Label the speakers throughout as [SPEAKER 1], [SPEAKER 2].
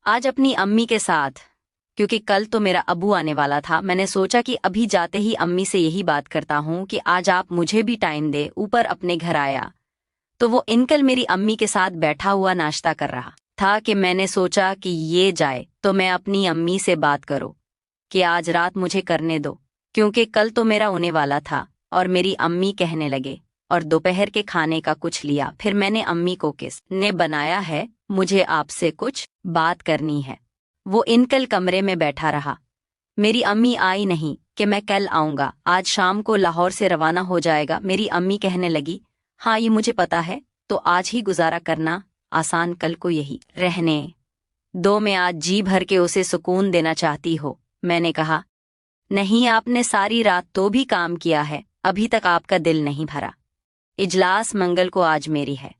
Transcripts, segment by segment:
[SPEAKER 1] आज अपनी अम्मी के साथ, क्योंकि कल तो मेरा अबू आने वाला था। मैंने सोचा कि अभी जाते ही अम्मी से यही बात करता हूँ कि आज आप मुझे भी टाइम दे। ऊपर अपने घर आया तो वो अंकल मेरी अम्मी के साथ बैठा हुआ नाश्ता कर रहा था कि मैंने सोचा कि ये जाए तो मैं अपनी अम्मी से बात करूँ कि आज रात मुझे करने दो, क्योंकि कल तो मेरा होने वाला था। और मेरी अम्मी कहने लगे और दोपहर के खाने का कुछ लिया। फिर मैंने अम्मी को किसने बनाया है, मुझे आपसे कुछ बात करनी है। वो अंकल कमरे में बैठा रहा। मेरी अम्मी आई नहीं कि मैं कल आऊँगा, आज शाम को लाहौर से रवाना हो जाएगा। मेरी अम्मी कहने लगी, हाँ ये मुझे पता है, तो आज ही गुजारा करना आसान, कल को यही रहने दो। मैं आज जी भर के उसे सुकून देना चाहती हो। मैंने कहा, नहीं, आपने सारी रात तो भी काम किया है, अभी तक आपका दिल नहीं भरा। इजलास मंगल को आज मेरी है,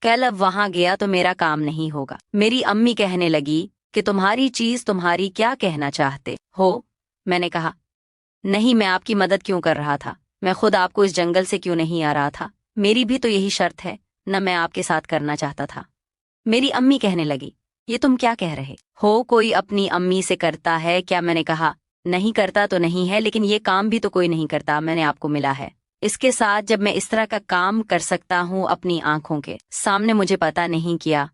[SPEAKER 1] कल अब वहां गया तो मेरा काम नहीं होगा। मेरी अम्मी कहने लगी कि तुम्हारी चीज तुम्हारी, क्या कहना चाहते हो? मैंने कहा, नहीं, मैं आपकी मदद क्यों कर रहा था, मैं खुद आपको इस जंगल से क्यों नहीं आ रहा था, मेरी भी तो यही शर्त है न, मैं आपके साथ करना चाहता था। मेरी अम्मी कहने लगी, ये तुम क्या कह रहे हो, कोई अपनी अम्मी से करता है क्या? मैंने कहा, नहीं करता तो नहीं है, लेकिन ये काम भी तो कोई नहीं करता, मैंने आपको मिला है इसके साथ जब मैं इस तरह का काम कर सकता हूँ अपनी आंखों के सामने। मुझे पता नहीं किया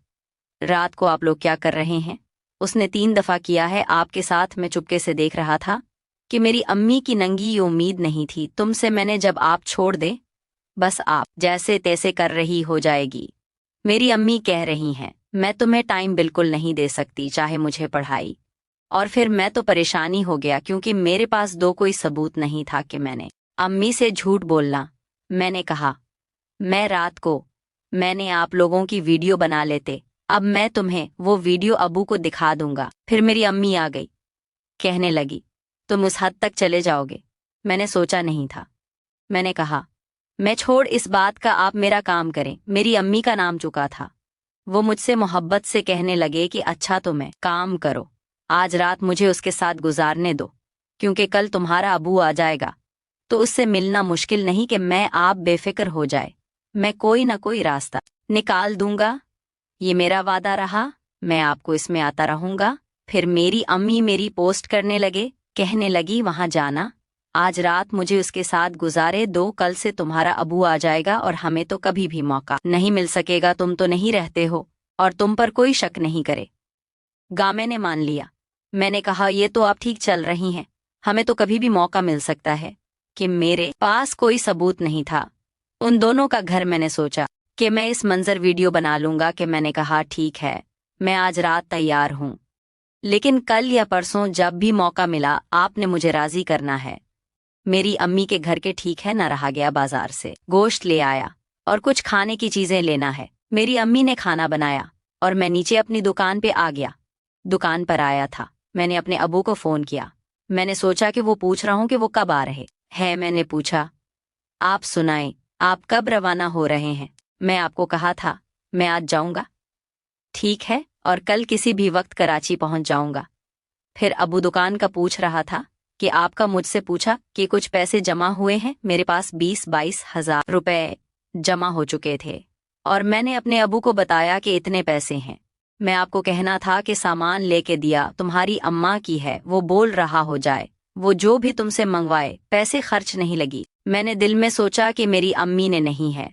[SPEAKER 1] रात को आप लोग क्या कर रहे हैं। उसने 3 दफा किया है आपके साथ, मैं चुपके से देख रहा था कि मेरी अम्मी की नंगी ये उम्मीद नहीं थी तुमसे मैंने, जब आप छोड़ दे बस आप जैसे तैसे कर रही हो जाएगी। मेरी अम्मी कह रही हैं, मैं तुम्हें टाइम बिल्कुल नहीं दे सकती, चाहे मुझे पढ़ाई। और फिर मैं तो परेशानी हो गया क्योंकि मेरे पास कोई सबूत नहीं था कि मैंने अम्मी से झूठ बोलना। मैंने कहा, मैं रात को मैंने आप लोगों की वीडियो बना लेते, अब मैं तुम्हें वो वीडियो अबू को दिखा दूंगा। फिर मेरी अम्मी आ गई, कहने लगी, तुम उस हद तक चले जाओगे? मैंने सोचा नहीं था। मैंने कहा, मैं छोड़ इस बात का, आप मेरा काम करें। मेरी अम्मी का नाम चुका था। वो मुझसे मोहब्बत से कहने लगे कि अच्छा तो मैं काम करो, आज रात मुझे उसके साथ गुजारने दो, क्योंकि कल तुम्हारा अबू आ जाएगा तो उससे मिलना मुश्किल नहीं कि मैं आप बेफिक्र हो जाए, मैं कोई ना कोई रास्ता निकाल दूंगा। ये मेरा वादा रहा, मैं आपको इसमें आता रहूंगा। फिर मेरी अम्मी मेरी पोस्ट करने लगे, कहने लगी, वहां जाना, आज रात मुझे उसके साथ गुजारे दो, कल से तुम्हारा अबू आ जाएगा और हमें तो कभी भी मौका नहीं मिल सकेगा। तुम तो नहीं रहते हो और तुम पर कोई शक नहीं करे। गामे ने मान लिया। मैंने कहा, ये तो आप ठीक चल रही हैं, हमें तो कभी भी मौका मिल सकता है। कि मेरे पास कोई सबूत नहीं था उन दोनों का घर। मैंने सोचा कि मैं इस मंजर वीडियो बना लूंगा कि मैंने कहा, ठीक है, मैं आज रात तैयार हूं, लेकिन कल या परसों जब भी मौका मिला आपने मुझे राजी करना है। मेरी अम्मी के घर के ठीक है, न रहा गया, बाजार से गोश्त ले आया और कुछ खाने की चीजें लेना है। मेरी अम्मी ने खाना बनाया और मैं नीचे अपनी दुकान पे आ गया। दुकान पर आया था, मैंने अपने अबू को फोन किया। मैंने सोचा कि वो पूछ रहा हूं कि वो कब आ रहे हैं। मैंने पूछा, आप सुनाएं, आप कब रवाना हो रहे हैं? मैं आपको कहा था मैं आज जाऊंगा। ठीक है, और कल किसी भी वक्त कराची पहुंच जाऊंगा। फिर अबू दुकान का पूछ रहा था कि आपका मुझसे पूछा कि कुछ पैसे जमा हुए हैं। मेरे पास 20-22 हज़ार रुपए जमा हो चुके थे और मैंने अपने अबू को बताया कि इतने पैसे हैं। मैं आपको कहना था कि सामान लेके दिया, तुम्हारी अम्मा की है, वो बोल रहा हो जाए, वो जो भी तुमसे मंगवाए, पैसे खर्च नहीं लगी। मैंने दिल में सोचा कि मेरी अम्मी ने नहीं है,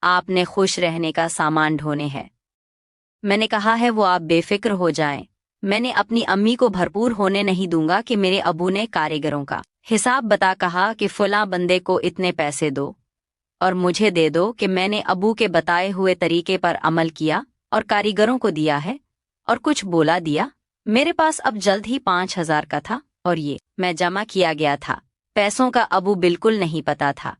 [SPEAKER 1] आपने खुश रहने का सामान ढोने हैं। मैंने कहा है वो आप बेफिक्र हो जाएं, मैंने अपनी अम्मी को भरपूर होने नहीं दूंगा कि मेरे अबू ने कारीगरों का हिसाब बता कहा कि फलां बंदे को इतने पैसे दो और मुझे दे दो, कि मैंने अबू के बताए हुए तरीके पर अमल किया और कारीगरों को दिया है और कुछ बोला दिया। मेरे पास अब जल्द ही 5,000 का था और ये मैं जमा किया गया था। पैसों का अबू बिल्कुल नहीं पता था।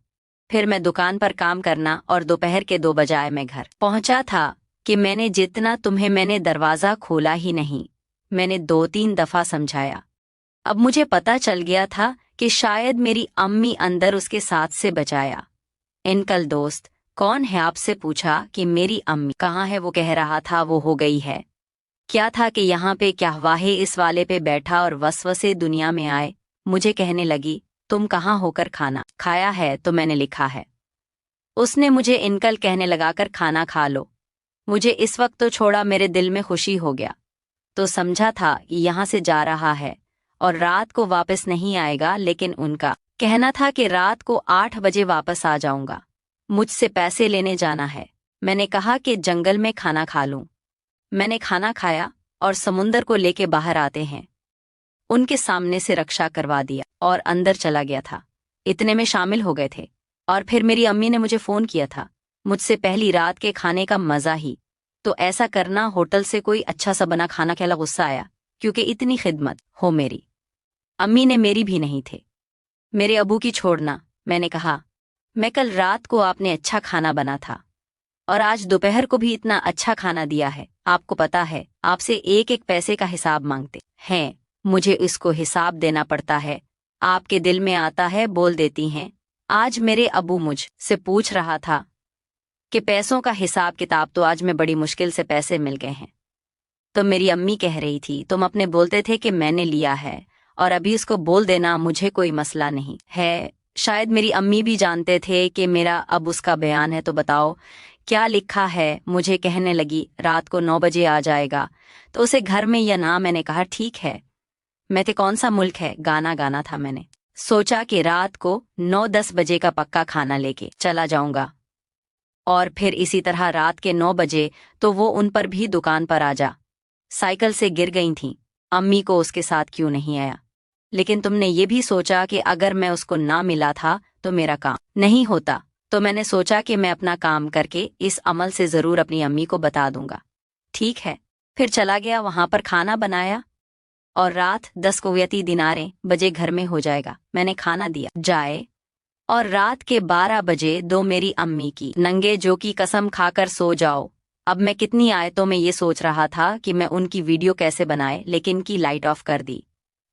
[SPEAKER 1] फिर मैं दुकान पर काम करना और दोपहर के 2 बजे मैं घर पहुंचा था कि मैंने जितना तुम्हें, मैंने दरवाज़ा खोला ही नहीं। मैंने 2-3 दफ़ा समझाया। अब मुझे पता चल गया था कि शायद मेरी अम्मी अंदर उसके साथ से बचाया। अंकल दोस्त कौन है, आपसे पूछा कि मेरी अम्मी कहाँ है। वो कह रहा था वो हो गई है। क्या था कि यहाँ पे क्या वाहे इस वाले पे बैठा और वसवसे दुनिया में आए। मुझे कहने लगी, तुम कहाँ होकर खाना खाया है? तो मैंने लिखा है। उसने मुझे अंकल कहने लगाकर खाना खा लो। मुझे इस वक्त तो छोड़ा, मेरे दिल में खुशी हो गया। तो समझा था कि यहाँ से जा रहा है और रात को वापस नहीं आएगा, लेकिन उनका कहना था कि रात को 8 बजे वापस आ जाऊंगा। मुझसे पैसे लेने जाना है। मैंने कहा कि जंगल में खाना खा लूं। मैंने खाना खाया और समुंदर को लेके बाहर आते हैं उनके सामने से रक्षा करवा दिया और अंदर चला गया था। इतने में शामिल हो गए थे। और फिर मेरी अम्मी ने मुझे फ़ोन किया था मुझसे पहली रात के खाने का मज़ा ही तो ऐसा करना, होटल से कोई अच्छा सा बना खाना खिला। गुस्सा आया क्योंकि इतनी खिदमत हो मेरी अम्मी ने मेरी भी नहीं थे, मेरे अबू की छोड़ना। मैंने कहा, मैं कल रात को आपने अच्छा खाना बना था और आज दोपहर को भी इतना अच्छा खाना दिया है। आपको पता है आपसे एक एक पैसे का हिसाब मांगते हैं, मुझे इसको हिसाब देना पड़ता है। आपके दिल में आता है बोल देती हैं। आज मेरे अबू मुझ से पूछ रहा था कि पैसों का हिसाब किताब, तो आज मैं बड़ी मुश्किल से पैसे मिल गए हैं। तो मेरी अम्मी कह रही थी तुम अपने बोलते थे कि मैंने लिया है और अभी इसको बोल देना, मुझे कोई मसला नहीं है। शायद मेरी अम्मी भी जानते थे कि मेरा अब उसका बयान है, तो बताओ क्या लिखा है। मुझे कहने लगी रात को 9 बजे आ जाएगा, तो उसे घर में या ना। मैंने कहा ठीक है। मैं थे कौन सा मुल्क है, गाना गाना था। मैंने सोचा कि रात को 9-10 बजे का पक्का खाना लेके चला जाऊंगा और फिर इसी तरह रात के 9 बजे तो वो उन पर भी दुकान पर आ जा। साइकिल से गिर गई थी। अम्मी को उसके साथ क्यों नहीं आया। लेकिन तुमने ये भी सोचा कि अगर मैं उसको ना मिला था तो मेरा काम नहीं होता। तो मैंने सोचा कि मैं अपना काम करके इस अमल से ज़रूर अपनी अम्मी को बता दूंगा। ठीक है, फिर चला गया, वहां पर खाना बनाया और रात 10 कुवैती दिनारे बजे घर में हो जाएगा। मैंने खाना दिया जाए और रात के 12 बजे दो मेरी अम्मी की नंगे जो की कसम खाकर सो जाओ। अब मैं कितनी आयतों में ये सोच रहा था कि मैं उनकी वीडियो कैसे बनाए, लेकिन की लाइट ऑफ कर दी।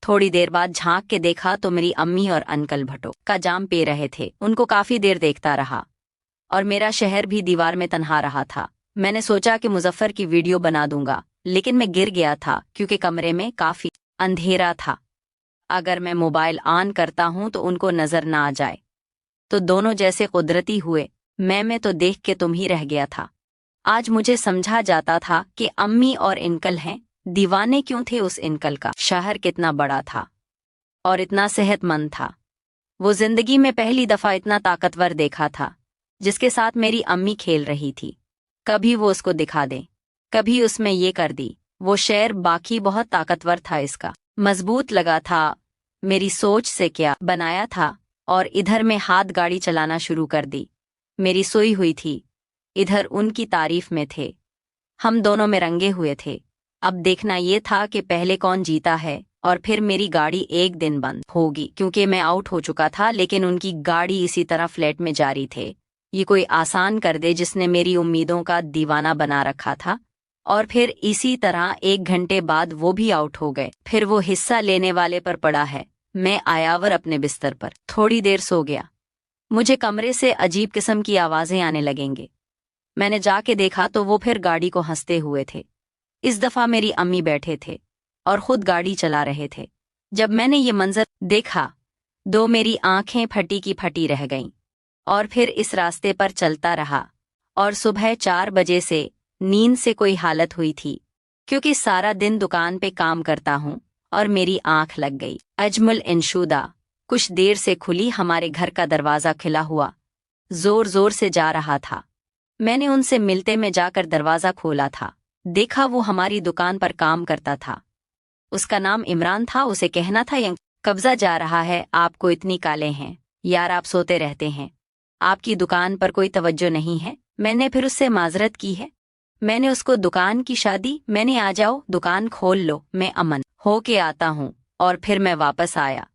[SPEAKER 1] थोड़ी देर बाद झांक के देखा तो मेरी अम्मी और अंकल भट्टो का जाम पे रहे थे। उनको काफी देर देखता रहा और मेरा शहर भी दीवार में तन्हा रहा था। मैंने सोचा कि मुजफ्फर की वीडियो बना दूंगा, लेकिन मैं गिर गया था क्योंकि कमरे में काफी अंधेरा था। अगर मैं मोबाइल ऑन करता हूं तो उनको नजर ना आ जाए। तो दोनों जैसे कुदरती हुए। मैं तो देख के तुम ही रह गया था। आज मुझे समझा जाता था कि अम्मी और अंकल हैं। दीवाने क्यों थे उस अंकल का। शहर कितना बड़ा था और इतना सेहतमंद था। वो जिंदगी में पहली दफा इतना ताकतवर देखा था जिसके साथ मेरी अम्मी खेल रही थी। कभी वो उसको दिखा दे, कभी उसमें ये कर दी। वो शेर बाकी बहुत ताकतवर था, इसका मजबूत लगा था। मेरी सोच से क्या बनाया था और इधर में हाथ गाड़ी चलाना शुरू कर दी। मेरी सोई हुई थी, इधर उनकी तारीफ में थे। हम दोनों में रंगे हुए थे। अब देखना ये था कि पहले कौन जीता है और फिर मेरी गाड़ी एक दिन बंद होगी क्योंकि मैं आउट हो चुका था, लेकिन उनकी गाड़ी इसी तरह फ्लैट में जारी थे। ये कोई आसान कर दे जिसने मेरी उम्मीदों का दीवाना बना रखा था। और फिर इसी तरह 1 घंटे बाद वो भी आउट हो गए। फिर वो हिस्सा लेने वाले पर पड़ा है। मैं आयावर अपने बिस्तर पर थोड़ी देर सो गया। मुझे कमरे से अजीब किस्म की आवाजें आने लगेंगे। मैंने जाके देखा तो वो फिर गाड़ी को हंसते हुए थे। इस दफा मेरी अम्मी बैठे थे और खुद गाड़ी चला रहे थे। जब मैंने ये मंजर देखा दो मेरी आंखें फटी की फटी रह गईं। और फिर इस रास्ते पर चलता रहा और सुबह 4 बजे से नींद से कोई हालत हुई थी क्योंकि सारा दिन दुकान पे काम करता हूँ और मेरी आंख लग गई। अजमुल इंशुदा कुछ देर से खुली। हमारे घर का दरवाज़ा खिला हुआ जोर जोर से जा रहा था। मैंने उनसे मिलते में जाकर दरवाज़ा खोला था। देखा वो हमारी दुकान पर काम करता था। उसका नाम इमरान था। उसे कहना था यंग कब्जा जा रहा है, आपको इतनी काले हैं यार, आप सोते रहते हैं, आपकी दुकान पर कोई तवज्जो नहीं है। मैंने फिर उससे माजरत की है। मैंने उसको दुकान की शादी, मैंने आ जाओ दुकान खोल लो, मैं अमन हो के आता हूँ। और फिर मैं वापस आया।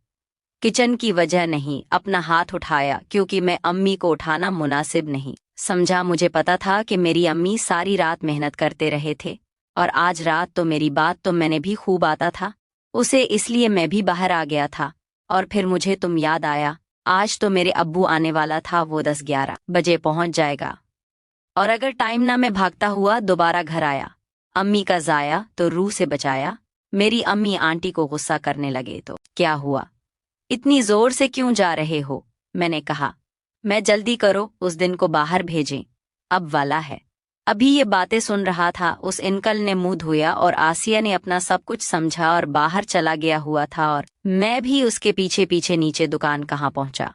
[SPEAKER 1] किचन की वजह नहीं, अपना हाथ उठाया क्योंकि मैं अम्मी को उठाना मुनासिब नहीं समझा। मुझे पता था कि मेरी अम्मी सारी रात मेहनत करते रहे थे और आज रात तो मेरी बात तो मैंने भी खूब आता था उसे, इसलिए मैं भी बाहर आ गया था। और फिर मुझे तुम याद आया। आज तो मेरे अब्बू आने वाला था, वो 10-11 बजे पहुंच जाएगा और अगर टाइम ना मैं भागता हुआ दोबारा घर आया, अम्मी का जाया तो रूह से बचाया। मेरी अम्मी आंटी को गुस्सा करने लगे तो क्या हुआ, इतनी जोर से क्यों जा रहे हो। मैंने कहा मैं जल्दी करो, उस दिन को बाहर भेजें, अब वाला है। ابھی یہ باتیں سن رہا تھا اس انکل نے منہ دھویا اور آسیہ نے اپنا سب کچھ سمجھا اور باہر چلا گیا ہوا تھا اور میں بھی اس کے پیچھے پیچھے نیچے دکان کہاں پہنچا۔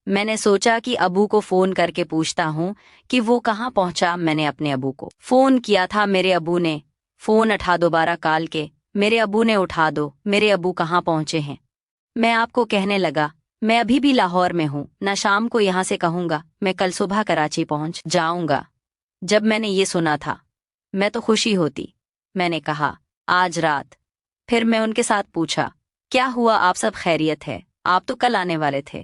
[SPEAKER 1] میں نے سوچا کہ ابو کو فون کر کے پوچھتا ہوں کہ وہ کہاں پہنچا۔ میں نے اپنے ابو کو فون کیا تھا، میرے ابو نے فون اٹھا دوبارہ کال کے میرے ابو نے اٹھا دو، میرے ابو کہاں پہنچے ہیں۔ میں آپ کو کہنے لگا میں ابھی بھی لاہور میں ہوں، نہ شام کو یہاں سے کہوں گا، میں کل صبح کراچی پہنچ جاؤں گا۔ جب میں نے یہ سنا تھا میں تو خوشی ہوتی، میں نے کہا آج رات۔ پھر میں ان کے ساتھ پوچھا کیا ہوا، آپ سب خیریت ہے؟ آپ تو کل آنے والے تھے۔